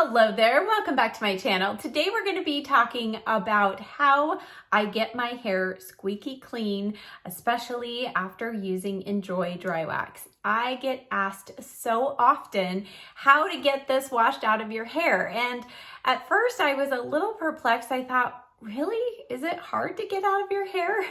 Hello there, welcome back to my channel. Today we're going to be talking about how I get my hair squeaky clean, especially after using Enjoy Dry Wax. I get asked so often how to get this washed out of your hair, and at first I was a little perplexed. I thought, really? Is it hard to get out of your hair?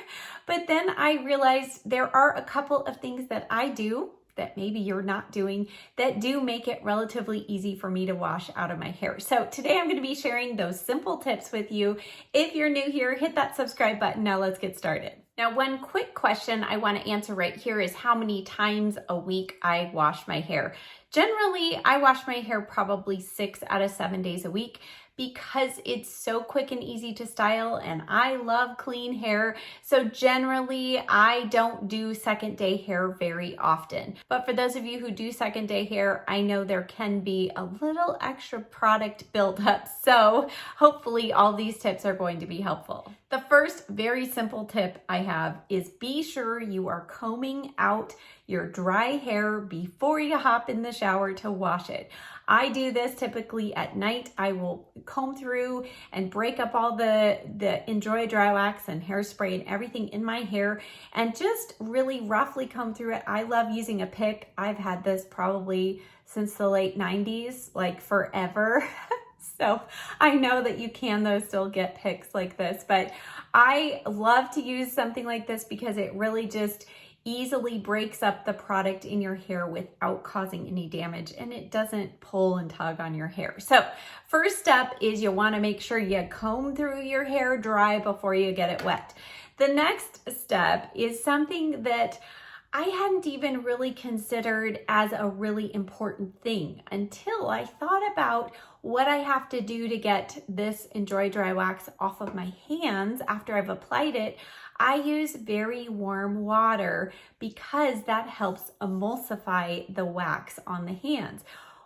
But then I realized there are a couple of things that I do that maybe you're not doing that do make it relatively easy for me to wash out of my hair. So today I'm going to be sharing those simple tips with you. If you're new here, hit that subscribe button. Now let's get started. Now, one quick question I want to answer right here is how many times a week I wash my hair. Generally, I wash my hair probably 6 out of 7 days a week, because it's so quick and easy to style and I love clean hair. So generally I don't do second day hair very often. But for those of you who do second day hair, I know there can be a little extra product built up. So hopefully all these tips are going to be helpful. The first very simple tip I have is be sure you are combing out your dry hair before you hop in the shower to wash it. I do this typically at night. I will comb through and break up all the Enjoy Dry Wax and hairspray and everything in my hair and just really roughly comb through it. I love using a pick. I've had this probably since the late 90s, like forever. So I know that you can though still get picks like this, but I love to use something like this because it really just easily breaks up the product in your hair without causing any damage, and it doesn't pull and tug on your hair. So first step is you want to make sure you comb through your hair dry before you get it wet. The next step is something that I hadn't even really considered as a really important thing until I thought about what I have to do to get this Enjoy Dry Wax off of my hands after I've applied it. I use very warm water because that helps emulsify the wax on the hands.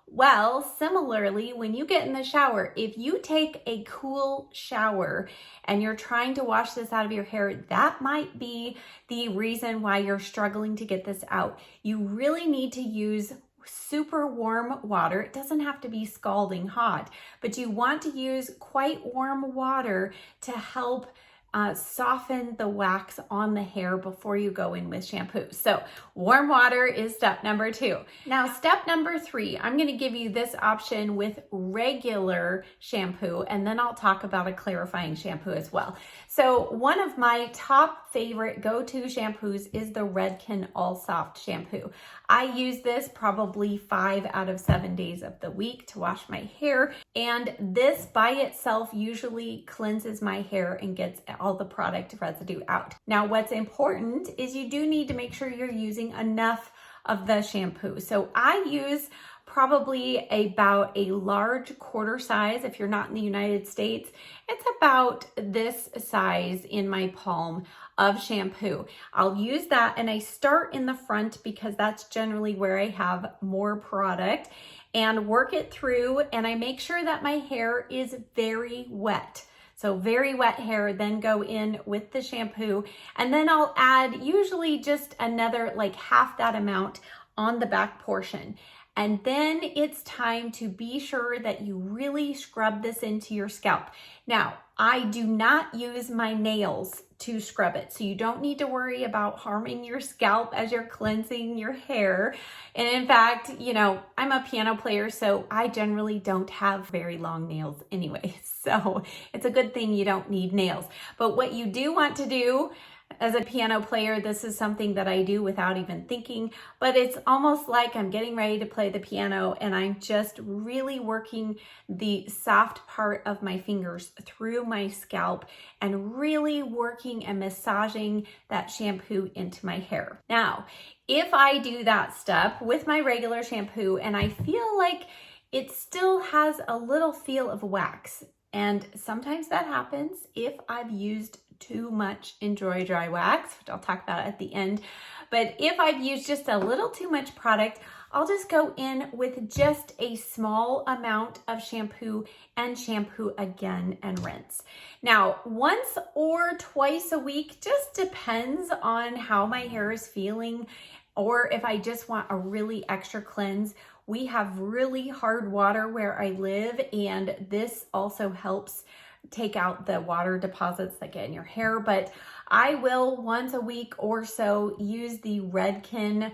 Well, similarly, when you get in the shower, if you take a cool shower and you're trying to wash this out of your hair, that might be the reason why you're struggling to get this out. You really need to use super warm water. It doesn't have to be scalding hot, but you want to use quite warm water to help soften the wax on the hair before you go in with shampoo. So warm water is step number 2. Now, step number 3, I'm going to give you this option with regular shampoo, and then I'll talk about a clarifying shampoo as well. So one of my top favorite go-to shampoos is the Redken All Soft shampoo. I use this probably 5 out of 7 days of the week to wash my hair, and this by itself usually cleanses my hair and gets all the product residue out. Now, what's important is you do need to make sure you're using enough of the shampoo. So I use probably about a large quarter size. If you're not in the United States, it's about this size in my palm of shampoo. I'll use that, and I start in the front because that's generally where I have more product, and work it through, and I make sure that my hair is very wet. So very wet hair, then go in with the shampoo, and then I'll add usually just another like half that amount on the back portion. And then it's time to be sure that you really scrub this into your scalp. Now, I do not use my nails to scrub it, so you don't need to worry about harming your scalp as you're cleansing your hair. And in fact, you know, I'm a piano player, so I generally don't have very long nails anyway. So it's a good thing you don't need nails. But what you do want to do as a piano player, this is something that I do without even thinking, but it's almost like I'm getting ready to play the piano and I'm just really working the soft part of my fingers through my scalp and really working and massaging that shampoo into my hair. Now, if I do that step with my regular shampoo and I feel like it still has a little feel of wax, and sometimes that happens if I've used too much Enjoy Dry Wax, which I'll talk about at the end. But if I've used just a little too much product, I'll just go in with just a small amount of shampoo and shampoo again and rinse. Now, once or twice a week just depends on how my hair is feeling, or if I just want a really extra cleanse. We have really hard water where I live, and this also helps take out the water deposits that get in your hair. But I will once a week or so use the Redken.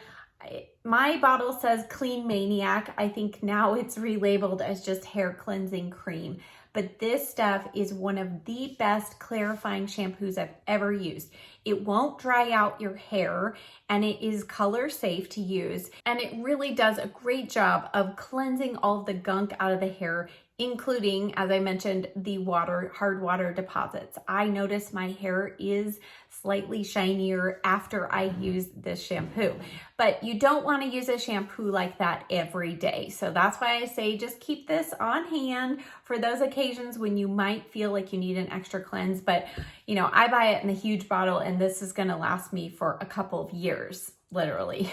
My bottle says Clean Maniac. I think now it's relabeled as just hair cleansing cream. But this stuff is one of the best clarifying shampoos I've ever used. It won't dry out your hair, and it is color safe to use. And it really does a great job of cleansing all of the gunk out of the hair, including, as I mentioned, the hard water deposits. I notice my hair is slightly shinier after I use this shampoo. But you don't want to use a shampoo like that every day. So that's why I say just keep this on hand for those occasions when you might feel like you need an extra cleanse. But you know, I buy it in the huge bottle, and this is going to last me for a couple of years, literally.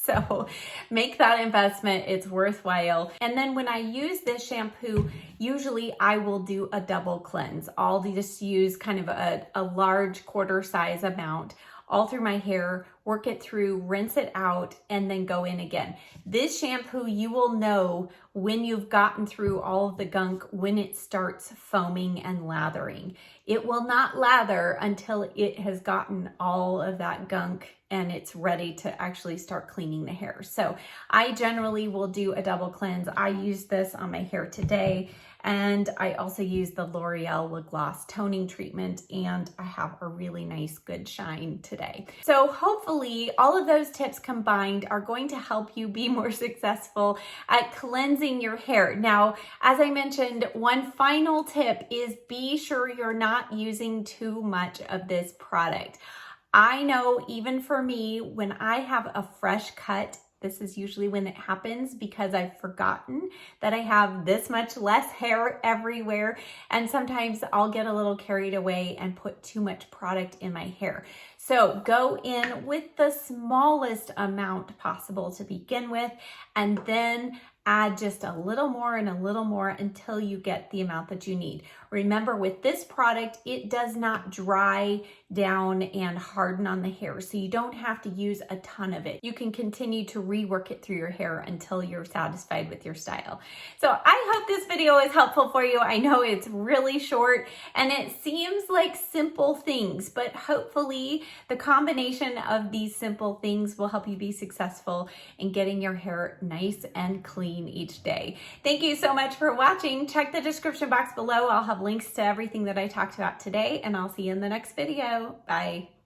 So make that investment, it's worthwhile. And then when I use this shampoo, usually I will do a double cleanse. I'll just use kind of a large quarter size amount all through my hair, work it through, rinse it out, and then go in again. This shampoo, you will know when you've gotten through all of the gunk, when it starts foaming and lathering. It will not lather until it has gotten all of that gunk and it's ready to actually start cleaning the hair. So I generally will do a double cleanse. I used this on my hair today, and I also use the L'Oreal Lip Gloss toning treatment, and I have a really nice good shine today. So hopefully all of those tips combined are going to help you be more successful at cleansing your hair. Now, as I mentioned, one final tip is be sure you're not using too much of this product. I know even for me, when I have a fresh cut, this is usually when it happens because I've forgotten that I have this much less hair everywhere. And sometimes I'll get a little carried away and put too much product in my hair. So go in with the smallest amount possible to begin with, and then add just a little more and a little more until you get the amount that you need. Remember, with this product, it does not dry down and harden on the hair, so you don't have to use a ton of it. You can continue to rework it through your hair until you're satisfied with your style. So I hope this video is helpful for you. I know it's really short and it seems like simple things, but hopefully the combination of these simple things will help you be successful in getting your hair nice and clean each day. Thank you so much for watching. Check the description box below. I'll have links to everything that I talked about today, and I'll see you in the next video. Bye.